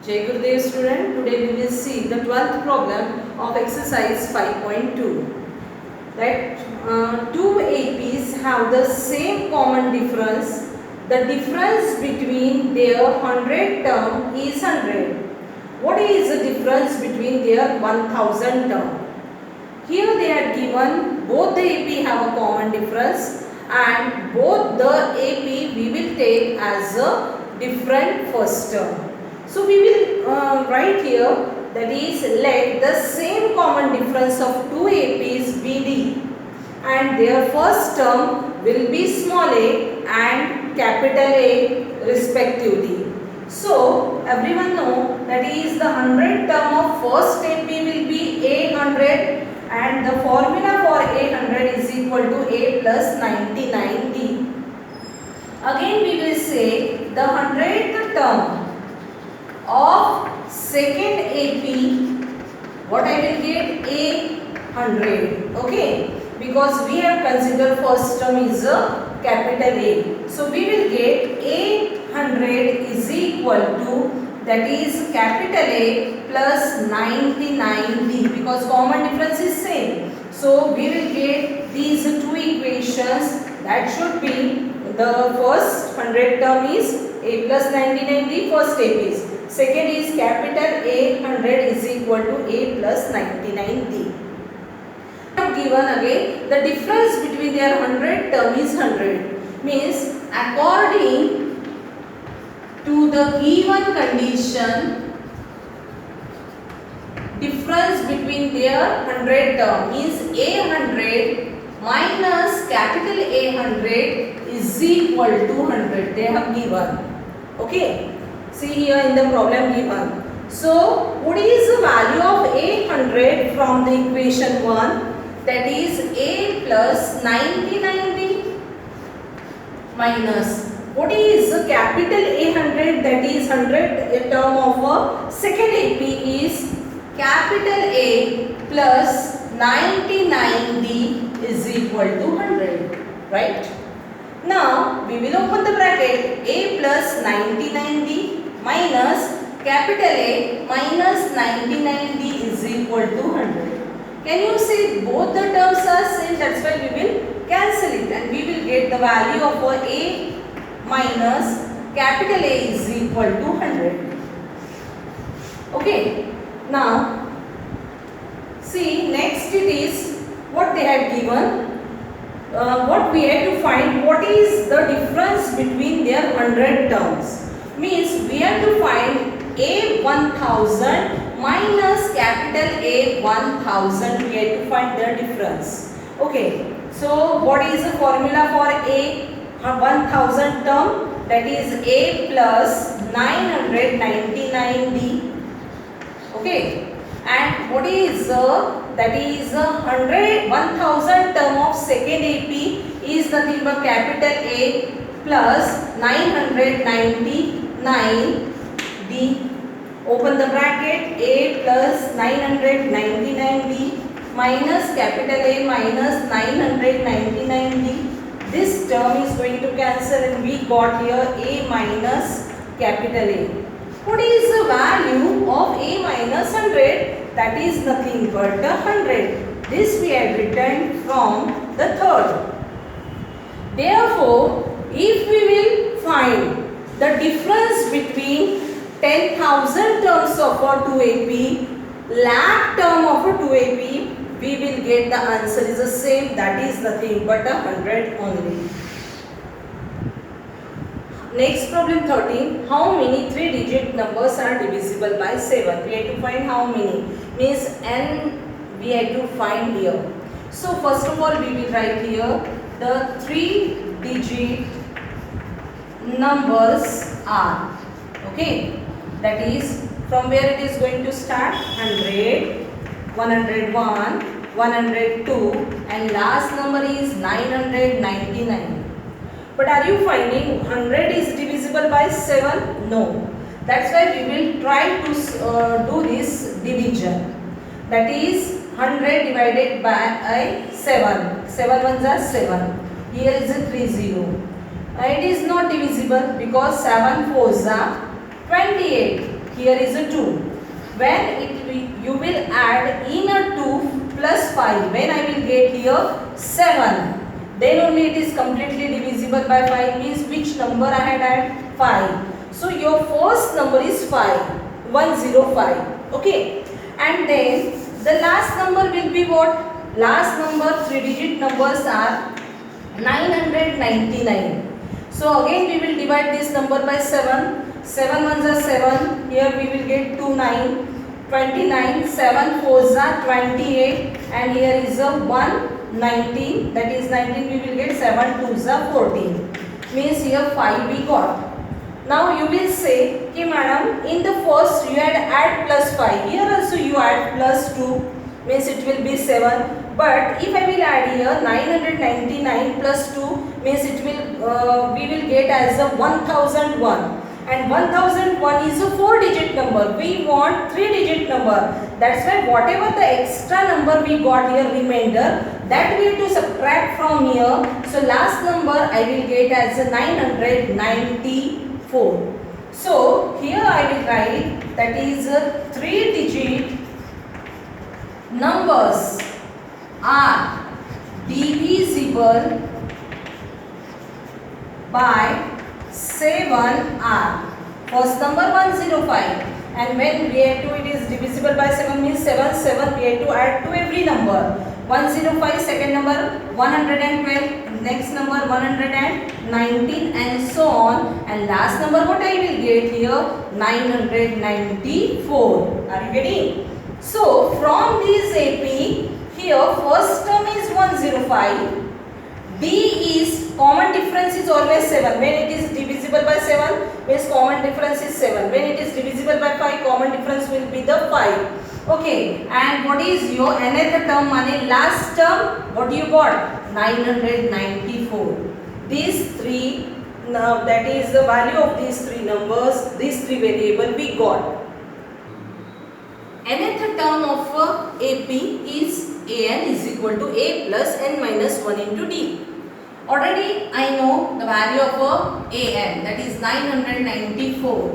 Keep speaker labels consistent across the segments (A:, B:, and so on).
A: Jai Gurudev student, today we will see the 12th problem of exercise 5.2. That two APs have the same common difference. The difference between their 100 term is 100. What is the difference between their 1000 term? Here they are given both the AP have a common difference and both the AP we will take as a different first term. So we will write here, that is, let the same common difference of two APs be D and their first term will be small a and capital A respectively. So everyone know that is the 100 term of first AP will be A100 and the formula for A100 is equal to A plus 99D. Again we will say the 100th term of second AP, what I will get? A100. Okay, because we have considered first term is a capital A. So we will get A100 is equal to, that is, capital A plus 99D, because common difference is same. So we will get these two equations. That should be the first 100 term is A plus 99D, first AP is. Second is capital A100 is equal to A plus 99D. Given again the difference between their 100 term is 100. Means according to the given condition, difference between their 100 term is A100 minus capital A100 is equal to 100. They have given. Okay. See here in the problem given. So, what is the value of A100 from the equation 1? That is A plus 99D minus, what is the capital A100? That is 100 term of a second AP is capital A plus 99D is equal to 100. Right? Now, we will open the bracket. A plus 99D minus capital A minus 99D is equal to 100. Can you see both the terms are same? That's why we will cancel it and we will get the value of A minus capital A is equal to 100. Okay. Now, see, next it is what they have given. What we have to find, what is the difference between their 100 terms. Means we have to find A1000 minus capital A1000. We have to find their difference. Okay. So what is the formula for A1000 term? That is A plus 999D. Okay. And what is that is 1000 term of second AP is nothing but capital A plus 999D. Open the bracket. A plus 999D minus capital A minus 999D. This term is going to cancel and we got here A minus capital A. What is the value of A minus 100? That is nothing but 100. This we have written from the third. Therefore, if we will find the difference between 10,000 terms of a 2AP, lakh term of a 2AP, we will get the answer is the same. That is nothing but 100 only. Next problem 13. How many 3-digit numbers are divisible by 7? We have to find how many. Means n we have to find here. So first of all we will write here the 3-digit numbers are. Okay. That is from where it is going to start? 100, 101, 102 and last number is 999. But are you finding 100 is divisible by 7? No. That's why we will try to do this division. That is 100 divided by 7. 7 ones are 7. Here is a 30. It is not divisible because 7 fours are 28. here is a 2. When you will add in a 2 plus 5, when I will get here 7, then only it is completely divisible by 5, means which number I had added? 5. So your first number is 5, 105. Okay, and then the last number will be what? Last number, 3-digit numbers are 999. So again we will divide this number by 7. 7 ones are 7. Here we will get 2 9. 29. 7 fours are 28. And here is a 1 19. That is 19. We will get 7 twos are 14. Means here 5 we got. Now you will say, okay madam, in the first you had add plus 5. Here also you add plus 2. Means it will be 7. But if I will add here 999 plus 2, means it will we will get as a 1001. And 1001 is a 4-digit number. We want 3-digit number. That's why whatever the extra number we got here, remainder, that we have to subtract from here. So last number I will get as a 994. So here I will write, that is 3-digit numbers are divisible by 7 are. First number 105, and when we have to, it is divisible by 7 means 7 7 we have to add to every number. 105, second number 112, next number 119, and so on, and last number what I will get here? 994. Are you getting? So from this AP, here first term is 105. D is common difference is always 7. When it is divisible by 7, means common difference is 7. When it is divisible by 5, common difference will be the 5. Okay, and what is your another term? Mane last term, what you got? 994. These three, now that is the value of these three numbers, these three variable we got. Another term of AP is AN is equal to A plus N minus 1 into D. Already I know the value of AN, that is 994.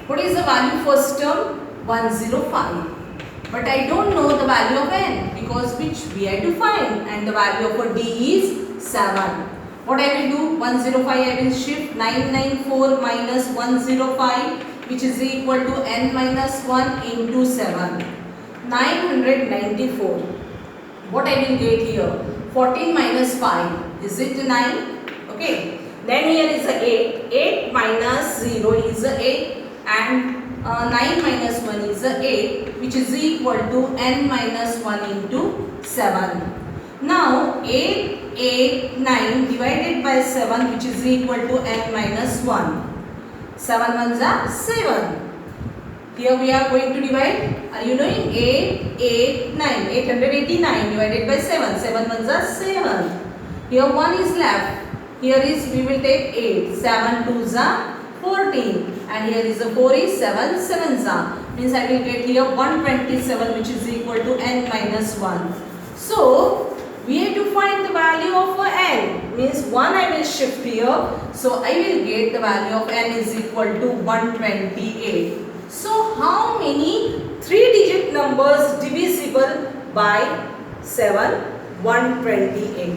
A: What is the value first term? 105. But I don't know the value of N, because which we have to find, and the value of D is 7. What I will do? 105 I will shift 994 minus 105, which is equal to N minus 1 into 7. 994. What I will get here? 14 minus 5. Is it 9? Okay. Then here is a 8. 8 minus 0 is a 8. And 9 minus 1 is a 8. Which is equal to N minus 1 into 7. Now 8, 8, 9 divided by 7, which is equal to N minus 1. 7 ones are 7. Here we are going to divide. Are you knowing? 8, 8, 9. 889 divided by 7. 7 ones are 7. Here 1 is left. Here is, we will take 8. 7 twos are 14. And here is a 4 is 7 sevens are. Means I will get here 127, which is equal to N minus 1. So we have to find the value of N. Means 1 I will shift here. So I will get the value of N is equal to 128. So how many 3-digit numbers divisible by 7? 128.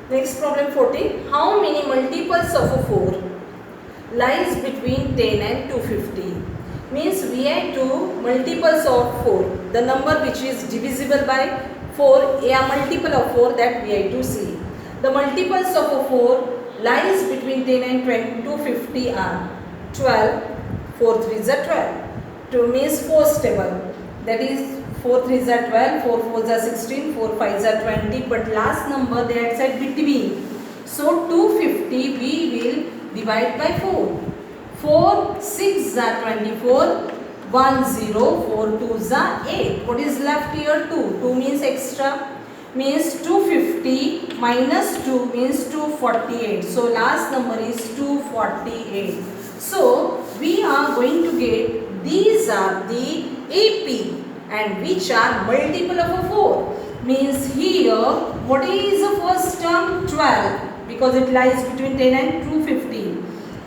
A: Next problem 14. How many multiples of a 4 lies between 10 and 250? Means we have to multiples of 4. The number which is divisible by 4, a multiple of 4, that we have to see. The multiples of a 4 lies between 10 and 250 are 12, 4 3s are 12. 2 means 4 stable. That is 4 3s are 12, 4 4s are 16, 4 5s are 20. But last number they had said between. So 250 we will divide by 4. 4 6s are 24. 1 0, 4 2s are 8. What is left here? 2. 2 means extra. Means 250 minus 2 means 248. So last number is 248. So we are going to get, these are the AP and which are multiple of a 4. Means here, what is the first term? 12, because it lies between 10 and 250.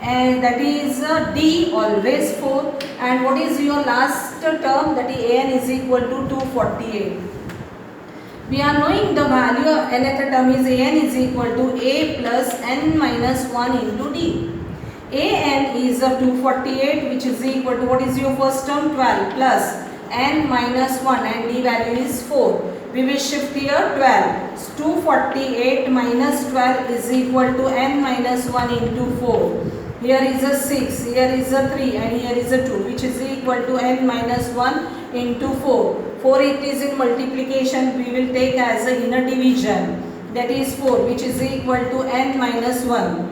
A: and that is D always 4, and what is your last term, that is an is equal to 248. We are knowing the value of nth term is an is equal to a plus n minus 1 into d. An is 248, which is equal to, what is your first term, 12 plus n minus 1, and d value is 4. We will shift here 12. 248 minus 12 is equal to n minus 1 into 4. Here is a 6, here is a 3, and here is a 2, which is equal to n minus 1 into 4. 4 it is in multiplication, we will take as a inner division, that is 4, which is equal to n minus 1.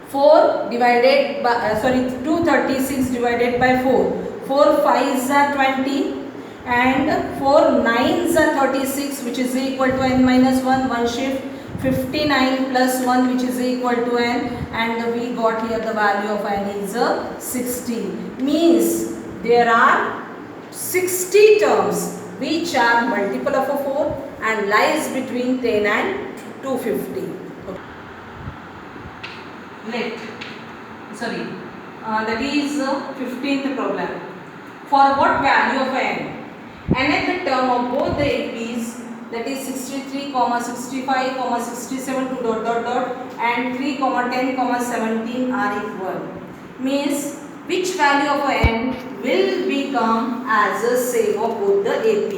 A: 4 divided by 236 divided by 4. 4 5s are 20 and 4 9s are 36, which is equal to n minus 1. One shift 59 plus 1, which is equal to n, and we got here the value of n is 60. Means there are 60 terms which are multiple of a 4 and lies between 10 and 250. That is 15th problem. For what value of n? Nth term of both the APs, that is 63, 65, 67 to dot dot dot, and 3, 10, 17 are equal. Means which value of n will become as a same of both the AP.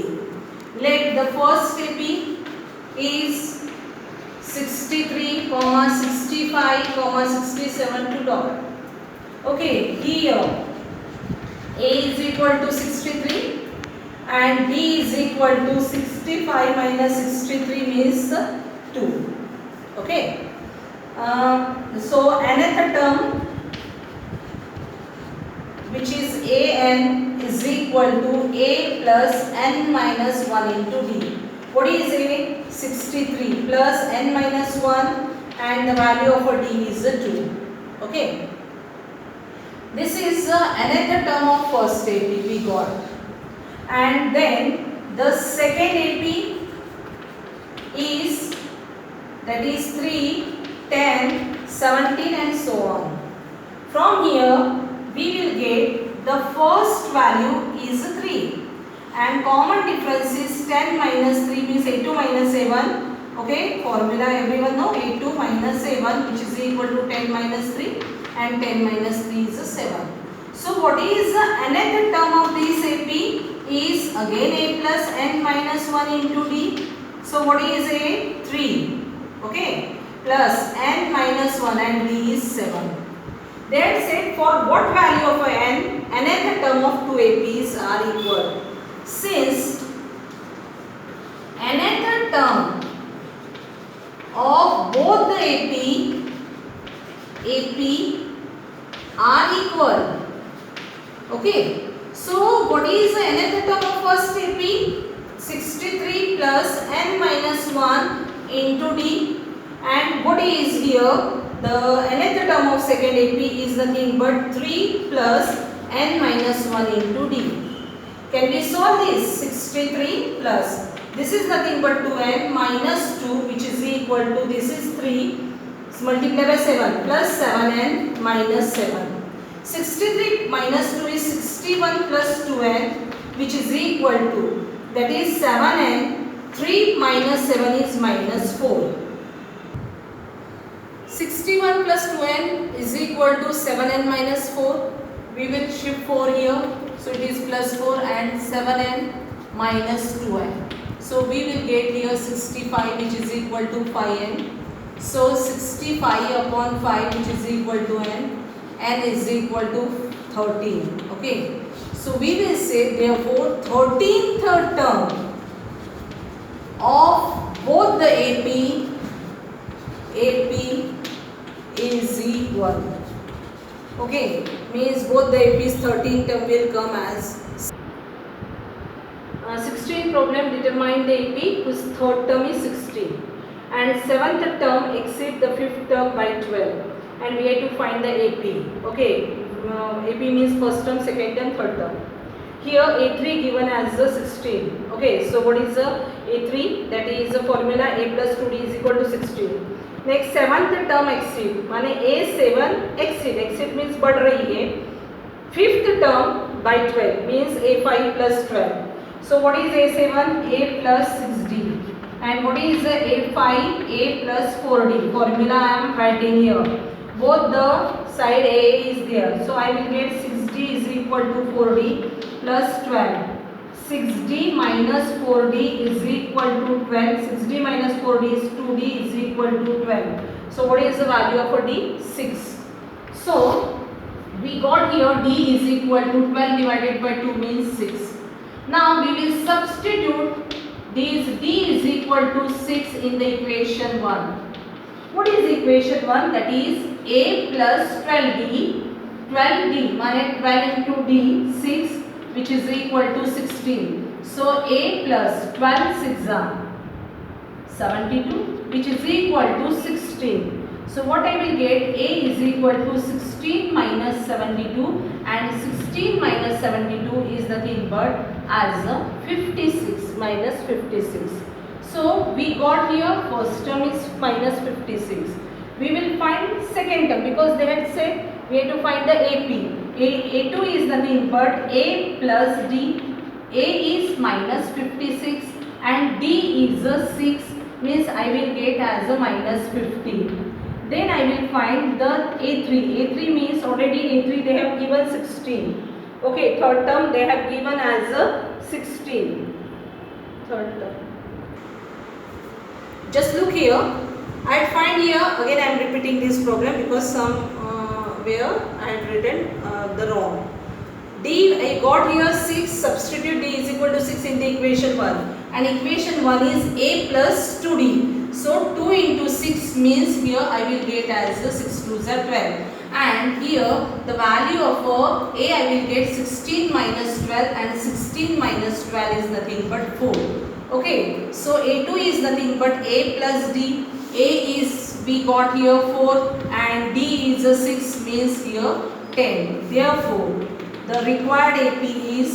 A: Let the first AP is 63, 65, 67 to dot. Okay, here A is equal to 63 and B is equal to 65 minus 63 means 2. Okay. So nth term, which is an, is equal to a plus n minus 1 into d. What is a? 63 plus n minus 1, and the value of a d is 2. Okay. This is another term of first AP we got. And then the second AP is, that is 3, 10, 17 and so on. From here we will get the first value is 3 and common difference is 10 minus 3 means a2 minus a1. Okay, formula everyone know, a2 minus a1, which is equal to 10 minus 3, and 10 minus 3 is 7. So what is another term of this AP is again a plus n minus 1 into d. So what is a? 3. Okay, plus n minus 1 and d is 7. That's it. For what value of n, another term of two APs are equal. Since another term of both the AP are equal. Okay. So what is the nth term of first AP? 63 plus n minus 1 into d. And what is here? The nth term of second AP is nothing but 3 plus n minus 1 into d. Can we solve this? 63 plus, this is nothing but 2n minus 2, which is equal to, this is 3, multiplied by 7 plus 7n minus 7. 63 minus 2 is 61 plus 2n, which is equal to, that is 7n, 3 minus 7 is minus 4. 61 plus 2n is equal to 7n minus 4. We will shift 4 here. So it is plus 4 and 7n minus 2n. So we will get here 65, which is equal to 5n. So 65 upon 5, which is equal to n is equal to 13. Okay. So we will say therefore 13th term of both the AP is equal. Okay, means both the AP's 13th term will come as 16th problem, determine the AP whose third term is 16 and 7th term exceed the 5th term by 12, and we have to find the AP. Okay, AP means first term, second term, third term. Here A3 given as the 16. Okay, so what is the A3? That is the formula a plus 2d is equal to 16. Next 7th term exceed माने A7 exceed, exceed means बढ़ रही है. 5th term by 12 means A5 plus 12. So what is A7? A plus 6D. And what is A5? A plus 4D. Formula I am writing here. Both the side A is there. So I will get 6D is equal to 4D plus 12. 6D minus 4D is equal to 12. 6D minus 4D is 2D is equal to 12. So what is the value of a D? 6. So we got here D is equal to 12 divided by 2 means 6. Now we will substitute this D is equal to 6 in the equation 1. What is equation 1? That is A plus 12D. 12D माने 12 into D 6 which is equal to 16. So A plus 12 6 are 72 which is equal to 16. So what I will get? A is equal to 16 minus 72 and 16 minus 72 is nothing but as 56 minus 56. So we got here first term is minus 56. We will find second term because they had said we have to find the AP. A2 is nothing but A plus D. A is minus 56 and D is a 6 means I will get as a minus 50. Then I will find the A3. A3 means already A3 they have given 16. Okay, third term they have given as a 16. Third term. Just look here. I find here again I am repeating this problem because some where I had written the wrong. D I got here 6. Substitute D is equal to 6 in the equation 1. And equation 1 is A plus 2D. So 2 into 6 means here I will get as 6 2s are 12. And here the value of A I will get 16 minus 12 and 16 minus 12 is nothing but 4. Okay. So A2 is nothing but A plus D. A is we got here 4 and D is a 6 means here 10. Therefore the required AP is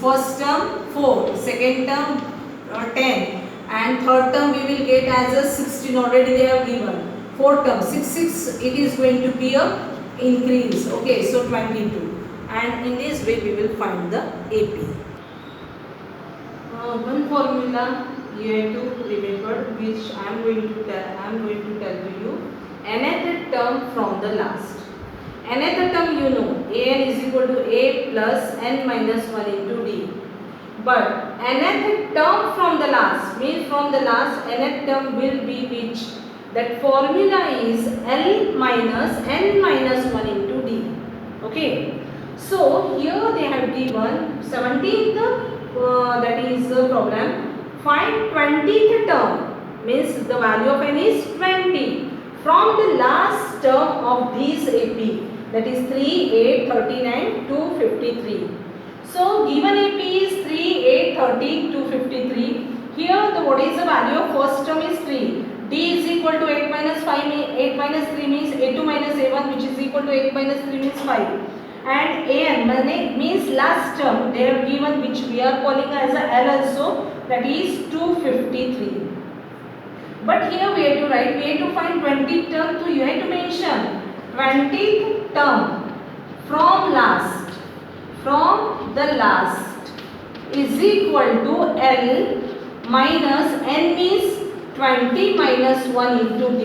A: first term 4, second term 10 and third term we will get as a 16 already they have given. Fourth term 6 it is going to be a increase. Okay, so 22 and in this way we will find the AP. One formula you have to remember which I am going to tell to you. Nth term from the last. Nth term you know An is equal to A plus N minus 1 into D. But nth term from the last means from the last nth term will be which? That formula is L minus N minus 1 into D. Okay. So here they have given 17th that is the problem. Find 20th term means the value of N is 20 from the last term of these AP, that is 3, 8, 39, 253. So given AP is 3, 8, 30, 253. Here the what is the value of first term is 3. D is equal to 8 minus 5 8 minus 3 means A2 minus A1 which is equal to 8 minus 3 means 5. And An means last term they have given which we are calling as a L also, that is 253. But here we have to write, we have to find 20th term, so you have to mention 20th term from the last is equal to L minus N means 20 minus 1 into D.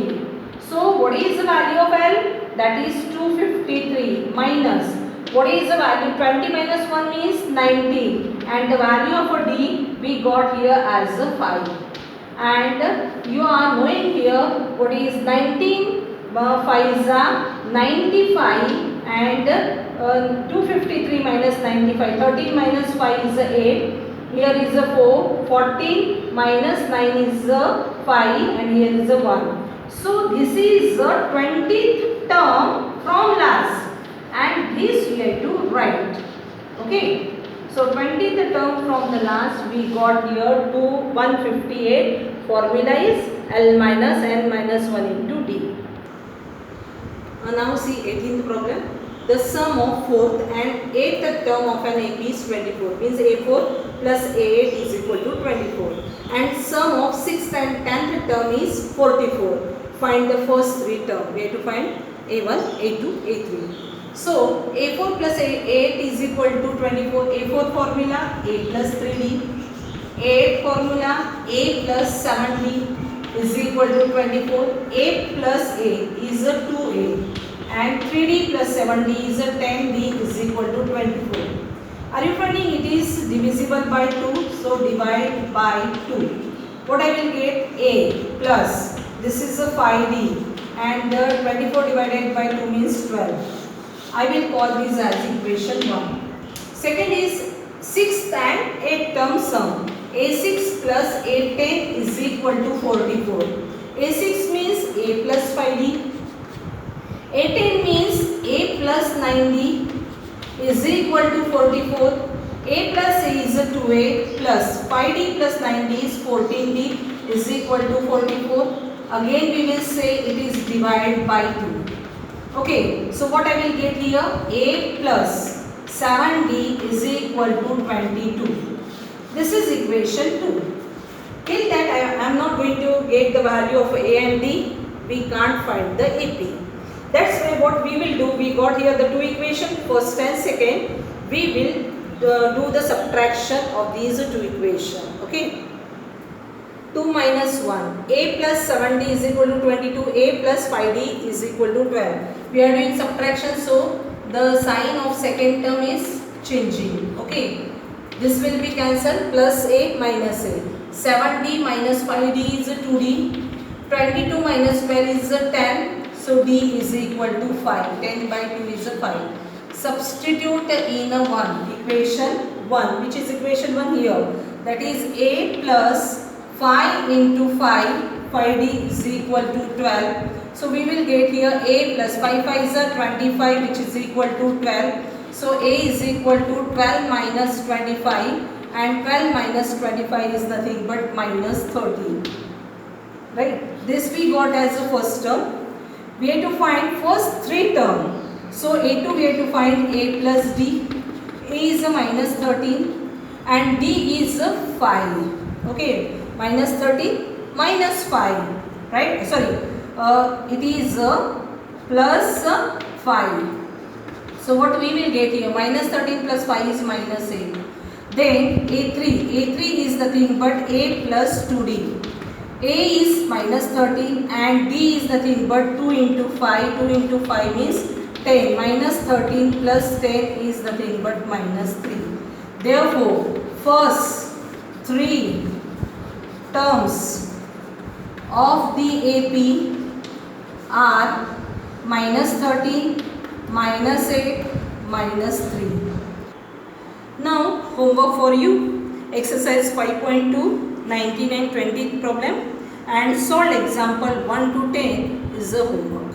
A: So what is the value of L? That is 253 minus what is the value? 20 minus 1 means 90 and the value of a D we got here as a 5. And you are knowing here what is 19 5 is 95 and 253 minus 95. 13 minus 5 is 8. Here is a 4. 14 minus 9 is a 5 and here is a 1. So this is the 20th term from last. And this we have to write. Okay. So 20th term from the last we got here to 158. Formula is L minus N minus 1 into D. Now see 18th problem. The sum of 4th and 8th term of an AP is 24. Means A4 plus A8 is equal to 24. And sum of 6th and 10th term is 44. Find the first three terms. We have to find A1, A2, A3. So A4 plus A8 is equal to 24. A4 formula A plus 3D. A8 formula A plus 7D is equal to 24. A plus A is a 2A. And 3D plus 7D is a 10D is equal to 24. Are you finding it is divisible by 2? So divide by 2. What I will get? A plus, this is a 5D and 24 divided by 2 means 12. I will call this as equation 1. Second is 6th and 8th term sum. A6 plus A10 is equal to 44. A6 means A plus 5D. A10 means A plus 9D is equal to 44. A plus A is a 2A plus 5D plus 9D is 14D is equal to 44. Again we will say it is divided by 2. Okay, so what I will get here? A plus 7D is equal to 22. This is equation 2. Till that I am not going to get the value of A and D. We can't find the AP. That's why what we will do, we got here the two equations, first and second. We will do the subtraction of these two equations. Okay. 2 minus 1. A plus 7D is equal to 22. A plus 5D is equal to 12. We are doing subtraction, so the sign of second term is changing. Okay. This will be cancelled. Plus A minus A. 7D minus 5D is a 2D. 22 minus 12 is a 10. So D is equal to 5. 10 by 2 is a 5. Substitute in a 1. Equation 1. Which is equation 1 here? That is A plus 5 into 5. 5D is equal to 12. So we will get here A plus 5 5 is a 25, which is equal to 12. So A is equal to 12 minus 25. And 12 minus 25 is nothing but minus 13. Right? This we got as a first term. We have to find first three term. So A2 we have to find A plus D. A is a minus 13 and D is a 5. Okay, minus 13 minus 5. Right? Sorry, it is a plus 5. So what we will get here? Minus 13 plus 5 is minus 8. Then A3. A3 is the thing but A plus 2D. A is minus 13 and D is nothing but 2 into 5. 2 into 5 is 10. Minus 13 plus 10 is nothing but minus 3. Therefore, first three terms of the AP are minus 13, minus 8, minus 3. Now, homework for you. Exercise 5.2, 19 and 20 problem. And solve example 1 to 10 is a homework.